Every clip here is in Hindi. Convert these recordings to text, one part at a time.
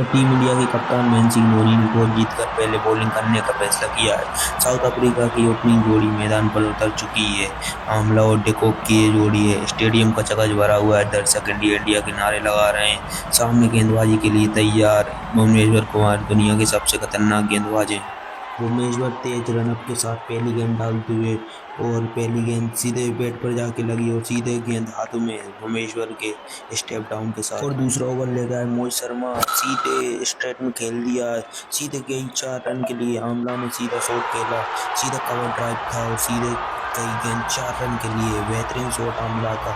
और टीम इंडिया के कप्तान महेंद्र सिंह धोनी ने टॉस जीतकर पहले बॉलिंग करने का फैसला किया है। साउथ अफ्रीका की ओपनिंग जोड़ी मैदान पर उतर चुकी है। आमला और डिकॉक की ये जोड़ी है। स्टेडियम का चकच भरा हुआ है। दर्शक इंडिया इंडिया के नारे लगा रहे हैं। सामने गेंदबाजी के लिए तैयार भुवनेश्वर कुमार दुनिया के सबसे खतरनाक गेंदबाज हैं। भुवनेश्वर तेज रनअप के साथ पहली गेंद डालते हुए और पहली गेंद सीधे बैट पर जाके लगी और सीधे गेंद हाथों में भुवनेश्वर के स्टेप डाउन के साथ। और दूसरा ओवर ले गया मोहित शर्मा, सीधे स्ट्रेट में खेल दिया, सीधे गई 4 रन के लिए। आमला ने सीधा शॉट खेला, सीधा कवर ड्राइव था और सीधे गई गेंद 4 रन के लिए। बेहतरीन शॉट आमला का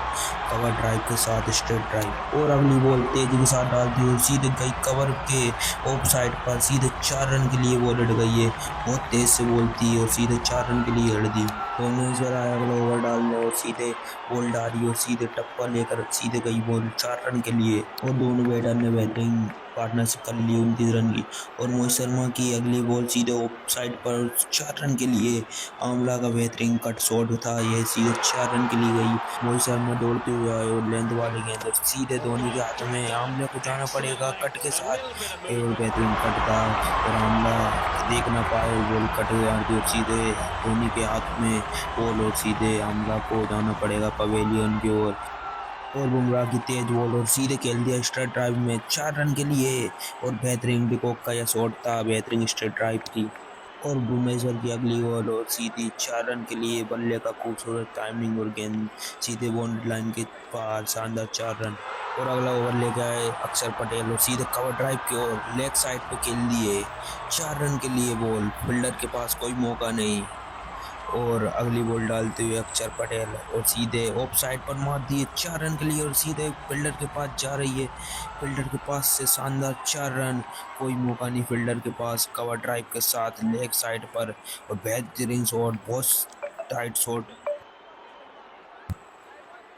कवर ड्राइव के साथ स्ट्रेट ड्राइव। और अगली बॉल तेजी के साथ डाल दी और सीधे गई कवर के ऑफ साइड पर, सीधे 4 रन के लिए बॉल हिट गई है। बहुत तेज से बॉल थी और सीधे 4 रन के लिए हिट दी। भुवनेश्वर आया अगला ओवर डालने और सीधे बॉल डाली और सीधे टप्पा लेकर सीधे गई बॉल 4 रन के लिए। और दोनों बैटर ने बेहतरीन पार्टनरशिप कर ली 29 रन की। और मोहित शर्मा की अगली बॉल सीधे ऑफ साइड पर 4 रन के लिए। आमला का बेहतरीन कट शॉट था, यह सीधे 4 रन के लिए गई। मोहित शर्मा दौड़ते हुए आए और लेंथ वाली गेंद और सीधे धोनी के हाथों में। आमले को जाना पड़ेगा कट के साथ, केवल बेहतरीन कट था और आमला देख ना पाए और बॉल कट गई और सीधे धोनी के हाथ में बॉल और सीधे आमला को जाना पड़ेगा पवेलियन की ओर। और बुमराह की तेज बॉल और सीधे खेल दिया स्ट्रेट ड्राइव में 4 रन के लिए। और बेहतरीन डिकॉक का यह शॉट था, बेहतरीन स्ट्रेट ड्राइव थी। और भुवनेश्वर की अगली बॉल और सीधी 4 रन के लिए। बल्ले का खूबसूरत टाइमिंग और गेंद सीधे बाउंड्री लाइन के पार, शानदार 4 रन। और अगला ओवर लेके आए अक्षर पटेल और सीधे कवर ड्राइव की ओर लेग साइड पे खेल दिए 4 रन के लिए बॉल। फील्डर के पास कोई मौका नहीं। और अगली बॉल डालते हुए अक्षर पटेल और सीधे ऑफ साइड पर मार दिए 4 रन के लिए और सीधे फील्डर के पास जा रही है। फील्डर के पास से शानदार 4 रन, कोई मौका नहीं फील्डर के पास। कवर ड्राइव के साथ लेग साइड पर और बेहतरीन शॉट, बहुत टाइट शॉट।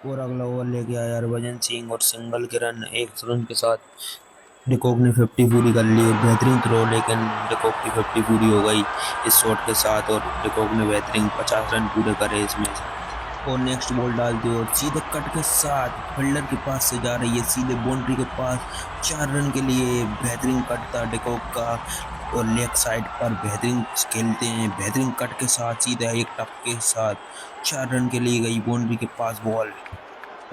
और अगला ओवर लेके आया हरभजन सिंह और सिंगल के रन 1 रन के साथ डिकॉक ने 50 पूरी कर ली। और बेहतरीन थ्रो, लेकिन डिकॉक की 50 पूरी हो गई इस शॉट के साथ और डिकॉक ने बेहतरीन 50 रन पूरे करे इसमें। और नेक्स्ट बॉल डालती है और सीधे कट के साथ फील्डर के पास से जा रही है सीधे बाउंड्री के पास 4 रन के लिए। बेहतरीन कट था डिकॉक का और लेग साइड पर बेहतरीन खेलते हैं। बेहतरीन कट के साथ सीधा एक टप के साथ 4 रन के लिए गई बाउंड्री के पास बॉल।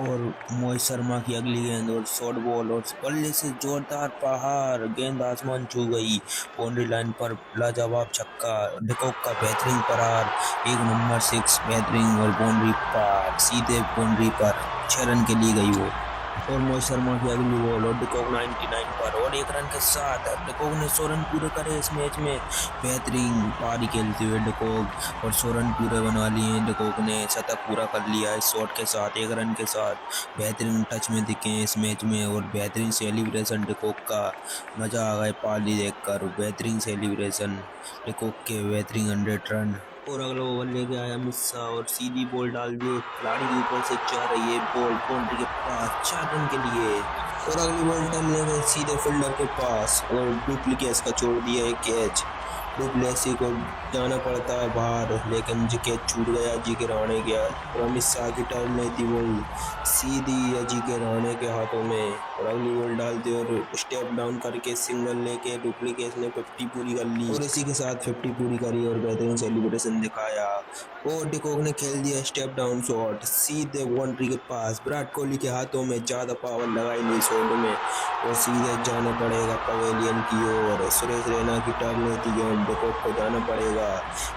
और मोहित शर्मा की अगली गेंद और शॉर्ट बॉल और बल्ले से जोरदार प्रहार, गेंद आसमान छू गई बाउंड्री लाइन पर। लाजवाब छक्का, डिकॉक का बेहतरीन प्रहार, 1 नंबर 6 बेहतरीन और बाउंड्री पार, सीधे बाउंड्री पर 6 रन के लिए गई वो। और मोहित शर्मा की अगली बॉल और डिकॉक 99 पर और 1 रन के साथ डिकॉक ने 100 रन पूरे करे इस मैच में। बेहतरीन पारी खेलते हुए डिकॉक और 100 रन पूरे बना लिए। डिकॉक ने शतक पूरा कर लिया इस शॉट के साथ 1 रन के साथ। बेहतरीन टच में दिखे इस मैच में और बेहतरीन सेलिब्रेशन डिकॉक का, मजा आ गया पारी देखकर। बेहतरीन सेलिब्रेशन डिकॉक के, बेहतरीन 100 रन। और अगला ओवर लेके आया अमित शाह और सीधी बॉल डाल दिए, खिलाड़ी के ऊपर से जा रही है बॉल बाउंड्री के पास 4 रन के लिए। और अगली बॉल टर्न ले गए सीधे फील्डर के पास और डुप्लीकेस का छोड़ दिया है कैच। डुप्लेसी को जाना पड़ता है बाहर, लेकिन जी कैच छूट गया, जी के रहाणे गया। और अमित शाह की टर्न नहीं थी, बॉल सीधी जी के रहाणे के हाथों में। और अगली बॉल डालते और स्टेप डाउन करके सिंगल लेके डुप्लीकेस ने 50 पूरी कर ली और इसी के साथ 50 पूरी करी और बेहतरीन सेलिब्रेशन दिखाया। और डिकॉक ने खेल दिया स्टेप डाउन शॉट सीधे बाउंड्री के पास। विराट कोहली के हाथों में ज़्यादा पावर लगाई नहीं शॉट में और सीधे जाना पड़ेगा पवेलियन की ओर। सुरेश रैना की टर्न नहीं थी, गेंद डिकॉक को जाना पड़ेगा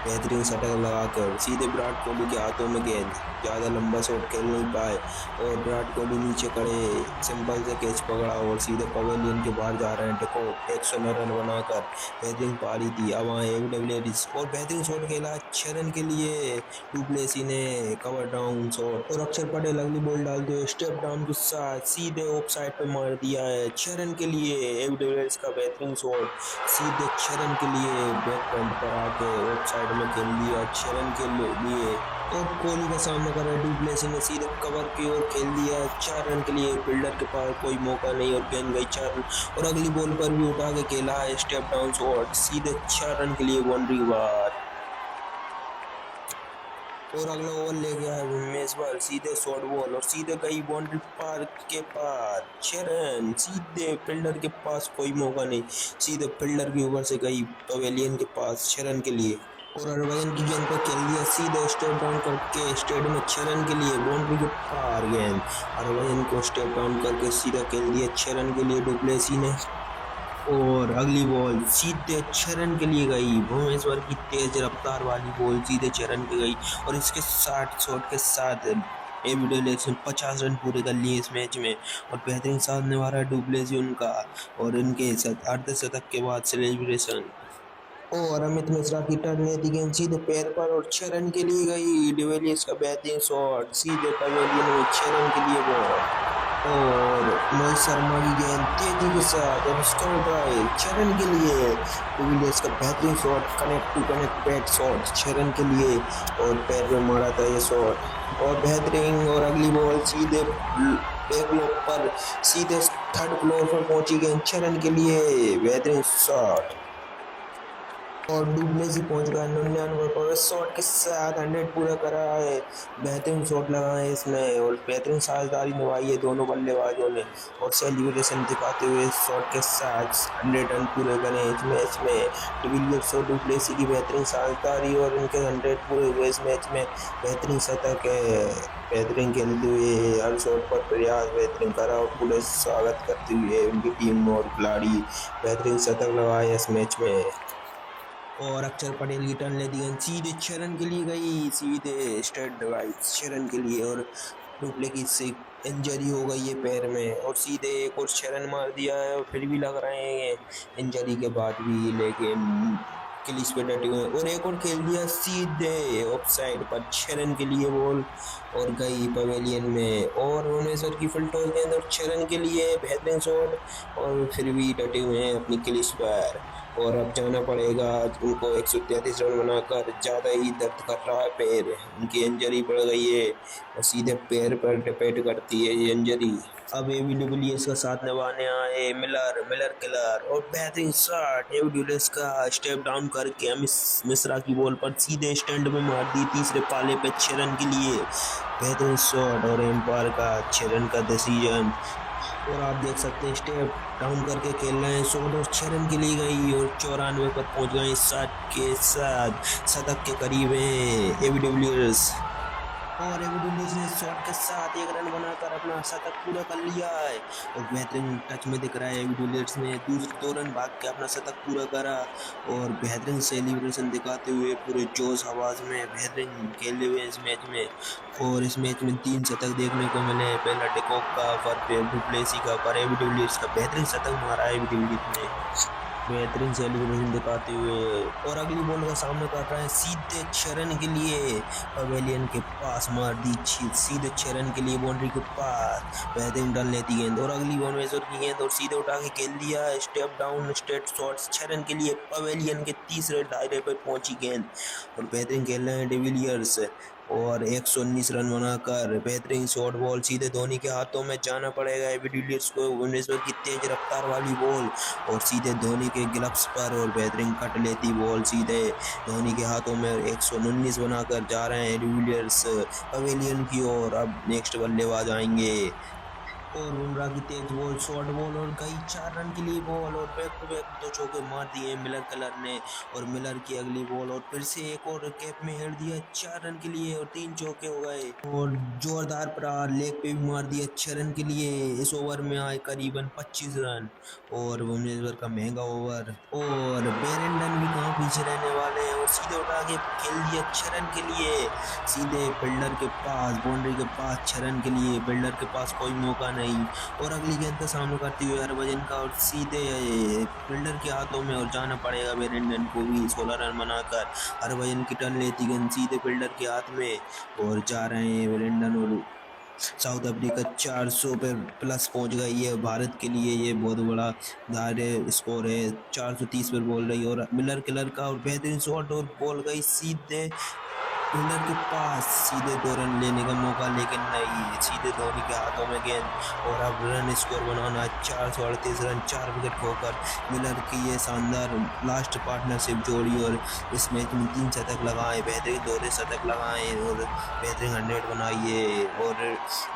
बेहतरीन शटक लगाकर सीधे विराट कोहली के हाथों में गेंद। ज़्यादा लंबा शॉट खेल नहीं पाए और विराट कोहली नीचे खड़े सिंपल से कैच पकड़ा और सीधे पवेलियन के बाहर जा रहे हैं डिकॉक 109 रन बनाकर। बेहतरीन पारी थी। अब आए एविडेविलियर्स और बेहतरीन शॉट खेला 6 रन के लिए डुप्लेसी ने, कवर डाउन शॉट। और अक्षर पटेल अगली बॉल डालते हुए स्टेप डाउन के साथ सीधे ऑफ साइड पे मार दिया है 6 रन के लिए। एविडेविलियर्स का बेहतरीन शॉट सीधे 6 रन के लिए बैक पॉइंट पर आके ऑफ साइड में खेल दिया 6 रन के लिए। और कोहली का सामना कर रहे डुप्लेसी ने सीधे कवर की ओर खेल दिया 4 रन के लिए। फील्डर के पास कोई मौका नहीं और गेंद गई 4 रन। और अगली बॉल पर भी उठा के खेला है स्टेप डाउन शॉट सीधे 4 रन के लिए बाउंड्री बार। और अगला ओवर ले गया है मेजबान, सीधे शॉर्ट बॉल और सीधे गई बाउंड्री पार के पार 6 रन। सीधे फील्डर के पास कोई मौका नहीं, सीधे फील्डर के ऊपर से गई पवेलियन के पास 6 रन के लिए। और हरभजन की गेंद पर खेल दिया सीधे स्टेप डाउन करके स्टेडियम में 6 रन के लिए बाउंड्री के पार गेंद। हरभजन को स्टेप डाउन करके सीधा खेल दिया 6 रन के लिए डुप्लेसी ने। और अगली बॉल सीधे 6 रन के लिए गई, भुवनेश्वर की तेज रफ्तार वाली बॉल सीधे 6 रन की गई। और इसके 60 शॉट के साथ एबी डिविलियर्स ने 50 रन पूरे कर लिए इस मैच में। और बेहतरीन साथ निभा डुप्लेसी उनका, और इनके अर्धशतक के बाद सेलिब्रेशन। और अमित मिश्रा की टर्न दी गेंद सीधे पैर पर और 6 रन के लिए गई। डिविलियर्स का बेहतरीन शॉट सीधे पवेलियन में 6 रन के लिए बॉल। और मोहित शर्मा की गेंद तेजी के साथ और स्कोर ड्राइव 6 रन के लिए। डिविलियर्स का बेहतरीन shot connect to connect bat shot 6 run के लिए, और पैर में मारा था ये शॉट और बेहतरीन। और अगली बॉल सीधे बैक लॉक पर सीधे थर्ड फ्लोर पर पहुंची गेंद 6 रन के लिए, बेहतरीन शॉट। और डुप्लेसी पहुंच गया 99 पर शॉट के साथ 100 पूरा करा है। बेहतरीन शॉट लगा है इसमें और बेहतरीन साझेदारी निभाई है दोनों बल्लेबाजों ने, और सेलिब्रेशन दिखाते हुए शॉट के साथ 100 रन पूरे करे इस मैच में। डिविलियर्स और डुप्लेसी की बेहतरीन साझेदारी और उनके 100 पूरे हुए इस मैच में। बेहतरीन शतक है, बेहतरीन खेलते हुए हर शॉट पर प्रयास बेहतरीन करा और पूरे स्वागत करते हुए उनकी टीम और खिलाड़ी बेहतरीन शतक लगाए इस मैच में। और अक्षर पटेल की टर्न ले दी गेंद सीधे 6 रन के लिए गई, सीधे स्ट्रेट ड्राइव 6 रन के लिए। और डुप्लेसी से इंजरी हो गई है पैर में, और सीधे एक और 6 रन मार दिया है, और फिर भी लग रहे हैं इंजरी के बाद भी, लेकिन क्रीज पे डटे हुए। और एक और खेल दिया सीधे ऑफ साइड पर 6 रन के लिए बॉल, और गई पवेलियन में। और भुवनेश्वर की फुल टॉस गेंद और 6 रन के लिए बेहतरीन शॉट, और फिर भी डटे हुए हैं अपनी क्रीज पर। और अब जाना पड़ेगा उनको 133 रन बनाकर, ज़्यादा ही दर्द कर रहा है पैर, उनकी इंजरी बढ़ गई है और सीधे पैर पर डिपेंड करती है ये इंजरी। अब एबी डिविलियर्स का साथ निभाने आए मिलर किलर, और बेहतरीन शॉट एबी डिविलियर्स का स्टेप डाउन करके मिश्रा की बॉल पर सीधे स्टैंड में मार दी तीसरे पाले पे 6 रन के लिए, बेहतरीन शॉट। और एम्पायर का 6 रन का डिसीजन। और आप देख सकते हैं स्टेप डाउन करके खेल रहे हैं शॉट, और 6 रन के लिए गई और 94 पर पहुंच गए शॉट के साथ, शतक के करीब है एबी डिविलियर्स। और एबी डिविलियर्स ने शॉट के साथ 1 रन बनाकर अपना शतक पूरा कर लिया है, और बेहतरीन टच में दिख रहा है एबी डिविलियर्स ने दूसरे 2 रन भाग के अपना शतक पूरा करा, और बेहतरीन सेलिब्रेशन दिखाते हुए पूरे जोश आवाज में बेहतरीन खेले हुए इस मैच में। और इस मैच में 3 शतक देखने को मिले, पहला डिकॉक का, फिर डुप्लेसी का, पर एबी डिविलियर्स का बेहतरीन शतक मारा है एबी डिविलियर्स ने बेहतरीन सेलिब्रेशन दिखाते हुए। और अगली बॉल का सामना कर रहे हैं सीधे 6 रन के लिए, पवेलियन के पास मार दी सीधे 6 रन के लिए बाउंड्री के पास, बेहतरीन डन लेती गेंद। और अगली बॉल में की गेंद और सीधे उठा के खेल दिया step down straight shots 6 run के लिए, पवेलियन के तीसरे दायरे पर पहुंची गेंद, और बेहतरीन खेल रहे हैं डिविलियर्स। और 119 रन बनाकर बेहतरीन शॉट बॉल सीधे धोनी के हाथों में, जाना पड़ेगा एबी डिविलियर्स को। भुवनेश्वर की तेज रफ्तार वाली बॉल और सीधे धोनी के ग्लव्स पर, और बेहतरीन कट लेती बॉल सीधे धोनी के हाथों में। 119 बनाकर जा रहे हैं डिविलियर्स पवेलियन की ओर। अब नेक्स्ट बल्लेबाज आएंगे, और बुमराह की तेज बॉल शॉर्ट बॉल और गई 4 रन के लिए बॉल, और बैक टू बैक 2 चौके मार दिए मिलर कलर ने। और मिलर की अगली बॉल और फिर से एक और कैप में हेड दिया 4 रन के लिए, और 3 चौके हो गए, और जोरदार प्रहार लेग पे भी मार दिया 6 रन के लिए। इस ओवर में आए करीबन 25 रन, और भुवनेश्वर का महंगा ओवर, और बेरेंडन भी कहाँ पीछे रहने वाले हैं, और सीधे उठा के खेल दिया 6 रन के लिए, सीधे फील्डर के पास बाउंड्री के पास 6 रन के लिए, फील्डर के पास कोई मौका नहीं। और अगली गेंद का सामना करते हुए हरभजन का, और सीधे फील्डर के हाथों में, और जाना पड़ेगा बेरेंडन को भी 16 रन बनाकर। हरभजन की टर्न लेती गेंद सीधे फील्डर के हाथ में, और जा रहे हैं बेरेंडन। और साउथ अफ्रीका 400 पे प्लस पहुंच गई है, भारत के लिए ये बहुत बड़ा दायरे स्कोर है। 430 पर बोल रही, और मिलर किलर का और बेहतरीन शॉट, और बॉल गई सीधे फील्डर के पास सीधे 2 रन लेने का मौका, लेकिन नहीं, सीधे धोनी के हाथों में गेंद और अब रन स्कोर बनाना है 438 रन 4 विकेट खोकर। मिलर की ये शानदार लास्ट पार्टनरशिप जोड़ी और इस मैच में 3 शतक लगाए, बेहतरीन दोहरे शतक लगाए और बेहतरीन 100 बनाइए। और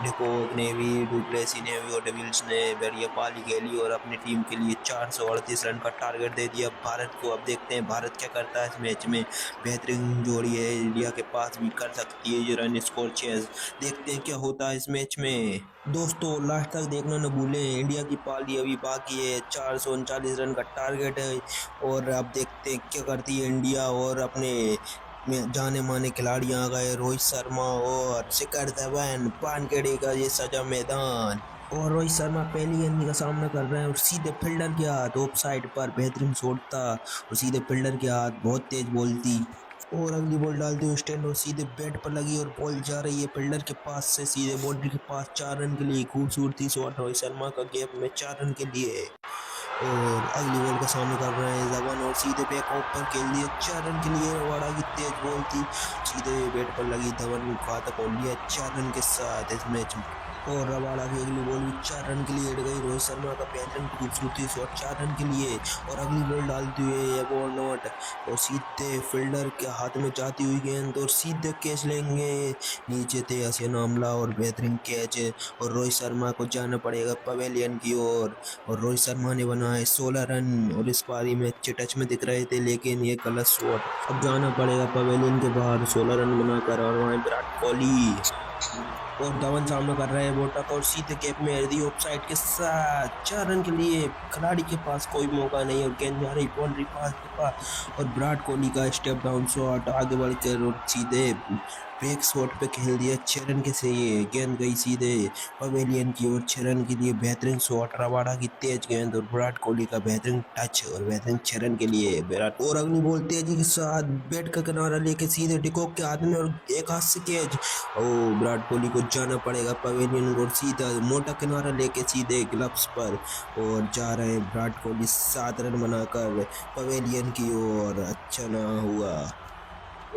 डिकॉक ने भी, डुप्लेसी ने भी और डिविलियर्स ने बढ़िया पारी खेली और अपनी टीम के लिए 438 रन का टारगेट दे दिया भारत को। अब देखते हैं भारत क्या करता है इस मैच में। बेहतरीन जोड़ी है, इंडिया के पास भी कर सकती है ये रन स्कोर चेज। देखते हैं क्या होता है इस मैच में। दोस्तों लास्ट तक देखना न भूलें, इंडिया की पारी अभी बाकी है, 439 रन का टारगेट है और अब देखते हैं क्या करती है इंडिया। और अपने में जाने माने खिलाड़ी आ गए, रोहित शर्मा और शिखर धवन, वानखेड़े का ये सजा मैदान। और रोहित शर्मा पहली गेंद का सामना कर रहे हैं और सीधे फील्डर के हाथ ऑफ साइड पर बेहतरीन शॉट था और सीधे फील्डर के हाथ, बहुत तेज बॉल थी और अगली बॉल डालते हुए स्टैंड और सीधे बैट पर लगी और बॉल जा रही है फील्डर के पास से सीधे बाउंड्री के पास। 4 रन के लिए खूबसूरती शॉट रोहित शर्मा का गैप में 4 रन के लिए। और अगली बॉल का सामना कर रहे हैं धवन और सीधे बैक ऑफ पर खेल दिया 4 रन के लिए। रबाड़ा की तेज बॉल थी, सीधे बैट पर लगी, धवन ने खाता खोल लिया 4 रन के साथ इस मैच में। और रबाड़ा की अगली बॉल भी 4 रन के लिए अड़ गई, रोहित शर्मा का बेहतरीन खूबसूरती शॉट 4 रन के लिए। और अगली बॉल डालती हुए ये बॉल नॉट और सीधे फील्डर के हाथ में जाती हुई गेंद और सीधे कैच लेंगे, नीचे थे हसीन आमला और बेहतरीन कैच है। और रोहित शर्मा को जाना पड़ेगा पवेलियन की ओर और रोहित शर्मा ने बनाए 16 रन और इस पारी में अच्छे टच में दिख रहे थे, लेकिन ये गलत शॉट। अब जाना पड़ेगा पवेलियन के बाहर 16 रन बनाकर और वहाँ विराट कोहली और धवन सामना कर रहे हैं बोटा का और सीधे कैप में हर दी ऑफसाइड के साथ 4 रन के लिए। खिलाड़ी के पास कोई मौका नहीं और गेंद जा रही बाउंड्री पास के पास और विराट कोहली का स्टेप डाउन शॉट आगे बढ़कर और सीधे ब्रेक शॉट पे खेल दिया 6 रन के से। ये गेंद गई सीधे पवेलियन की ओर 6 रन के लिए। बेहतरीन शॉट, रबाड़ा की तेज गेंद और विराट कोहली का बेहतरीन टच और बेहतरीन 6 रन के लिए विराट। और अगली बॉल तेजी के साथ बैट का किनारा लेके सीधे डिकॉक के हाथ में और एक हाथ से कैच। ओ विराट कोहली को जाना पड़ेगा पवेलियन और सीधा मोटा किनारा लेके सीधे ग्लव्स पर और जा रहे हैं विराट कोहली 7 रन बनाकर पवेलियन की ओर। अच्छा ना हुआ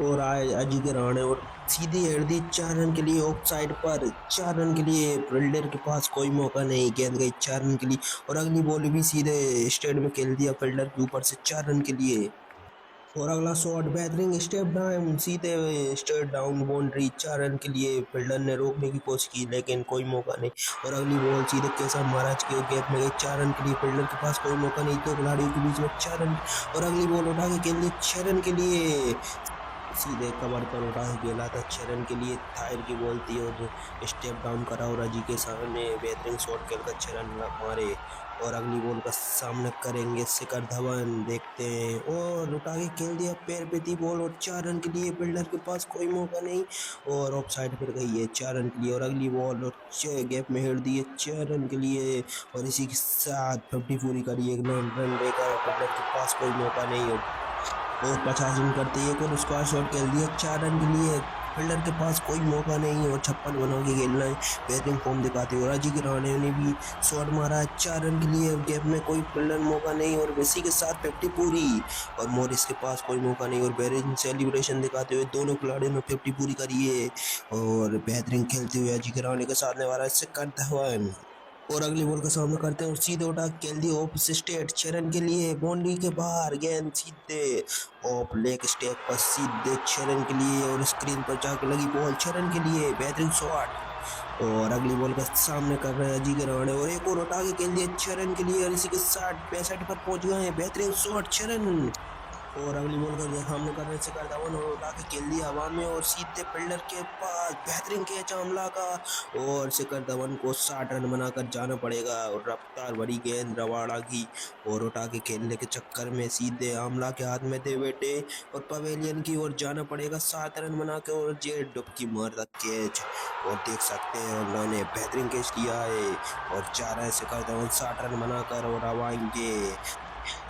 और आए अजिंक्य रहाणे और सीधे हेड दी 4 रन के लिए ऑफ साइड पर। 4 रन के लिए फील्डर के पास कोई मौका नहीं, गेंद गई 4 रन के लिए। और अगली बॉल भी सीधे स्टेट में खेल दिया फील्डर के ऊपर से 4 रन के लिए। और अगला शॉट बेहतरीन स्टेप डाउन, सीधे स्ट्रेट डाउन बाउंड्री 4 रन के लिए। फील्डर ने रोकने की कोशिश की लेकिन कोई मौका नहीं। और अगली बॉल सीधे केशव महाराज के गैप में गई 4 रन के लिए। फील्डर के पास कोई मौका नहीं, 2 खिलाड़ियों के बीच में 4 रन। और अगली बॉल उठा के खेल दी 6 रन के लिए, सीधे कवर पर उठा के खेला था 6 रन के लिए। थायर की बॉल थी और स्टेप डाउन करा और अजी के सामने बेहतरीन शॉट खेलकर 6 रन मारे। और अगली बॉल का सामना करेंगे शिखर धवन, देखते हैं और उठा के खेल दिया पैर पे थी बॉल और 4 रन के लिए। फील्डर के पास कोई मौका नहीं और ऑफ साइड पर गई है 4 रन के लिए। और अगली बॉल और गैप में हेड दी है 4 रन के लिए और इसी के साथ 50 पूरी करी, 1 रन लेकर। फील्डर के पास कोई मौका नहीं और 50 रन करते एक और स्क्वायर शॉट खेल दिया 4 रन के लिए। फील्डर के पास कोई मौका नहीं और 56 बना के खेलना है, बेहतरीन फॉर्म दिखाते और अजिंक्य रहाणे ने भी शॉट मारा है 4 रन के लिए। गैप में कोई फील्डर मौका नहीं और इसी के साथ 50 पूरी। और मॉरिस के पास कोई मौका नहीं और बेहतरीन सेलिब्रेशन दिखाते हुए दोनों खिलाड़ियों ने 50 पूरी करी है और बेहतरीन खेलते हुए अजिंक्य रहाणे के साथ वाला शिखर धवन। और अगली बॉल का सामना करते हैं और सीधे उठा खेल दी ऑफ स्टेट 6 रन के लिए। बाउंड्री के बाहर गेंद सीधे ऑफ लेग स्टेप पर सीधे 6 रन के लिए और स्क्रीन पर जाके लगी बॉल 6 रन के लिए, बेहतरीन शॉट। और अगली बॉल का सामना कर रहे हैं अजिंक्य रहाणे और एक और उठा के खेल दिया 6 रन के लिए और इसी के 60-65 पर पहुंच गए हैं, बेहतरीन शॉट 6 रन। और अगली बॉल का सामने करने से कर धवन और उठा के खेल दिया हवा में और सीधे फील्डर के पास, बेहतरीन कैच आमला का और शिखर धवन को 60 रन बनाकर जाना पड़ेगा। और रफ्तार भरी गेंद रबाड़ा की और उठा के खेलने के चक्कर में सीधे आमला के हाथ में दे बैठे और पवेलियन की ओर जाना पड़ेगा 7 रन बना के और जेड डुबकी मारता कैच। और देख सकते हैं उन्होंने बेहतरीन कैच लिया है और 4 है शिखर धवन 60 रन बनाकर और अब आएंगे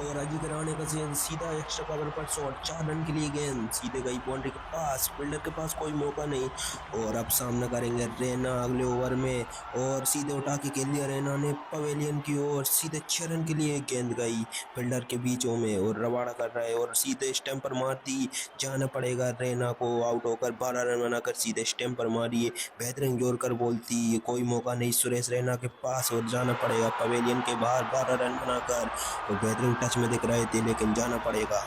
और अजिंक्य रहाणे का सीधा एक्स्ट्रा कवर पर शॉट, 4 रन के लिए गेंद सीधे गई बाउंड्री के पास, फील्डर के पास कोई मौका नहीं। और अब सामना करेंगे रैना अगले ओवर में, और सीधे उठा के खेल दिया रैना ने पवेलियन की ओर, सीधे 6 रन के लिए गेंद गई फील्डर के बीचों में, और रबाड़ा कर रहा है और सीधे स्टैम्प पर मार दी। जाना पड़ेगा रैना को आउट होकर, 12 रन बनाकर सीधे स्टैम्प पर मारिए, बेहतरीन जोर कर बोलती, कोई मौका नहीं सुरेश रैना के पास, और जाना पड़ेगा पवेलियन के बाहर 12 रन बनाकर। और बेहतरीन टच में दिख रहे थे लेकिन जाना पड़ेगा।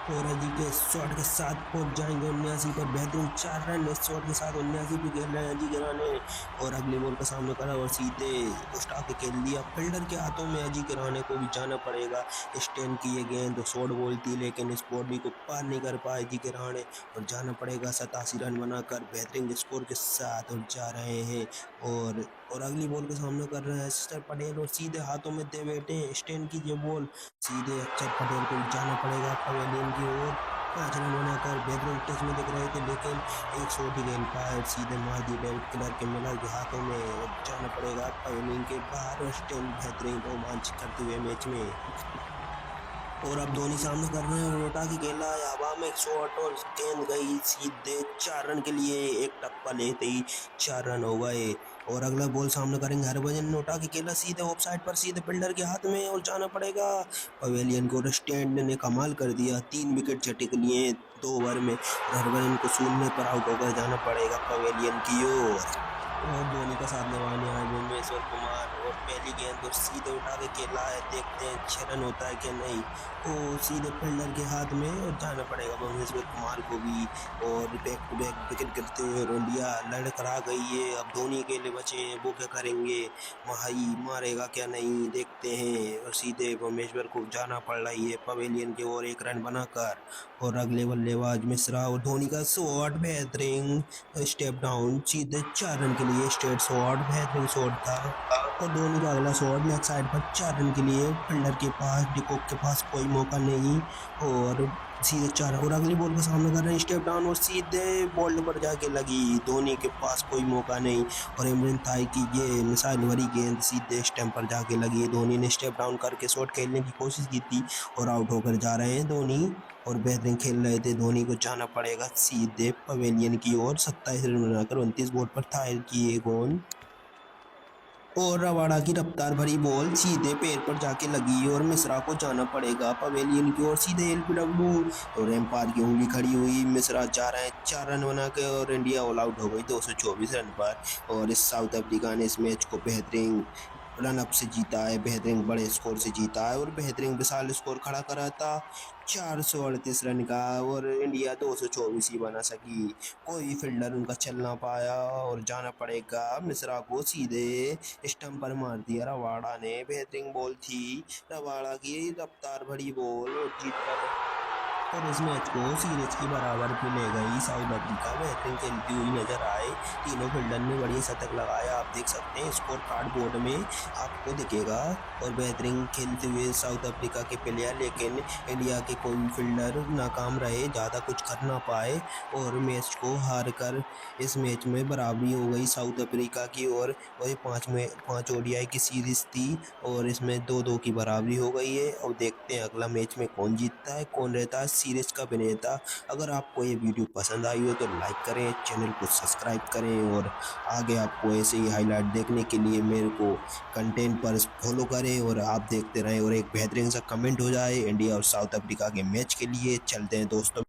और अजी के शॉट के साथ पहुंच जाएंगे 79 पर, बेहतरीन 4 रन इस शॉट के साथ 79 पे खेल रहे हैं अजी रहाणे। और अगले बॉल का सामना करा और सीधे उठा के खेल दिया फील्डर के हाथों में, अजी रहाणे को भी जाना पड़ेगा। स्टैंड की ये गेंद तो शॉट बॉल थी लेकिन इस बॉडी को पार नहीं कर पाए अजी रहाणे, और जाना पड़ेगा 87 रन बनाकर बेहतरीन स्कोर के साथ, और जा रहे हैं। और अगली बॉल का सामना कर रहे हैं अक्षर पटेल, और सीधे हाथों में दे बैठे स्टैंड की ये बॉल, सीधे अक्षर पटेल को जाना पड़ेगा पवेलियन की ओर। 5 रन बनाकर बेहतरीन टच में दिख रहे थे लेकिन एक शॉट ही गेंद पाया, सीधे मार दी डेविड क्लर्क के मिलर के हाथों में, और जाना पड़ेगा पवेलियन के बाहर। और स्टैंड बेहतरीन रोमांच करते हुए मैच में। और अब धोनी सामने कर रहे हैं, उल्टा की खेला है हवा में एक शॉट, और गेंद गई सीधे 4 रन के लिए, एक टप्पा लेते ही 4 रन हो गए। और अगला बॉल सामने करेंगे हरभजन, नोटा की खेला सीधे ऑफ साइड पर, सीधे फील्डर के हाथ में, और जाना पड़ेगा पवेलियन को। स्टैंड ने कमाल कर दिया, 3 विकेट झटक लिए 2 ओवर में, और हरभजन को शून्य पर आउट होकर जाना पड़ेगा पवेलियन की ओर। और धोनी का साथ निभाने आए भुवनेश्वर कुमार, और पहली गेंद को सीधे उठा के खेला है, देखते हैं 6 रन होता है कि नहीं। वो सीधे फील्डर के हाथ में, और जाना पड़ेगा भुवनेश्वर कुमार को भी। और बैक टू बैक विकेट गिरते हुए और इंडिया लड़ कर आ गई है। अब धोनी के लिए बचे हैं, वो क्या करेंगे, महाई मारेगा क्या नहीं, देखते हैं। और सीधे भुवनेश्वर को जाना पड़ रही है पवेलियन की ओर 1 रन बनाकर। और अगले बल्लेबाज मिश्रा, और धोनी का शॉट बेहतरीन स्टेप डाउन, सीधे 4 रन के लिए स्ट्रेट शॉट, बेहतरीन शॉट था। और धोनी का अगला शॉट लेग साइड पर 4 रन के लिए, फील्डर के पास डिकॉक के पास कोई मौका नहीं, और सीधे 4। और अगली बॉल का सामना कर रहे हैं स्टेप डाउन, और सीधे बॉल पर जाके लगी, धोनी के पास कोई मौका नहीं। और इमरान थाई की ये मिसाइल भरी गेंद सीधे स्टैम्प पर जाके लगी, धोनी ने स्टेप डाउन करके शॉट खेलने की कोशिश की थी, और आउट होकर जा रहे हैं धोनी। और बेहतरीन खेल रहे थे, धोनी को जाना पड़ेगा सीधे पवेलियन की ओर। 27 रन बनाकर 29 बॉल पर थाई की ये गेंद, और रबाड़ा की रफ्तार भरी बॉल सीधे पैर पर जाके लगी, और मिश्रा को जाना पड़ेगा पवेलियन की ओर सीधे एलबीडब्ल्यू। और एम्पायर की उंगली खड़ी हुई, मिश्रा जा रहे हैं 4 रन बना के, और इंडिया ऑल आउट हो गई 224 रन पर। और इस साउथ अफ्रीका ने इस मैच को बेहतरीन रन अप से जीता है, बेहतरीन बड़े स्कोर से जीता है, और बेहतरीन विशाल स्कोर खड़ा करा था 438 रन का। और इंडिया 224 ही बना सकी, कोई फील्डर उनका चल ना पाया, और जाना पड़ेगा मिश्रा को सीधे स्टंप पर मार दिया रबाड़ा ने, बेहतरीन बॉल थी रबाड़ा की रफ्तार भरी बॉल, और जीत कर और इस मैच को सीरीज की बराबर पे ले गई साउथ अफ्रीका। बेहतरीन खेलती हुई नजर आए, तीनों फील्डर ने बढ़िया शतक लगाया, आप देख सकते हैं स्कोर कार्ड बोर्ड में आपको दिखेगा। और बेहतरीन खेलते हुए साउथ अफ्रीका के प्लेयर, लेकिन इंडिया के कोई फील्डर नाकाम रहे, ज़्यादा कुछ कर ना पाए, और मैच को हार कर इस मैच में बराबरी हो गई साउथ अफ्रीका की। और वही 5 ओडीआई की सीरीज थी, और इसमें 2-2 की बराबरी हो गई है। और देखते हैं अगला मैच में कौन जीतता है, कौन रहता है सीरीज का विजेता। अगर आपको ये वीडियो पसंद आई हो तो लाइक करें, चैनल को सब्सक्राइब करें, और आगे आपको ऐसे ही हाईलाइट देखने के लिए मेरे को कंटेंट पर फॉलो करें, और आप देखते रहें। और एक बेहतरीन सा कमेंट हो जाए इंडिया और साउथ अफ्रीका के मैच के लिए। चलते हैं दोस्तों।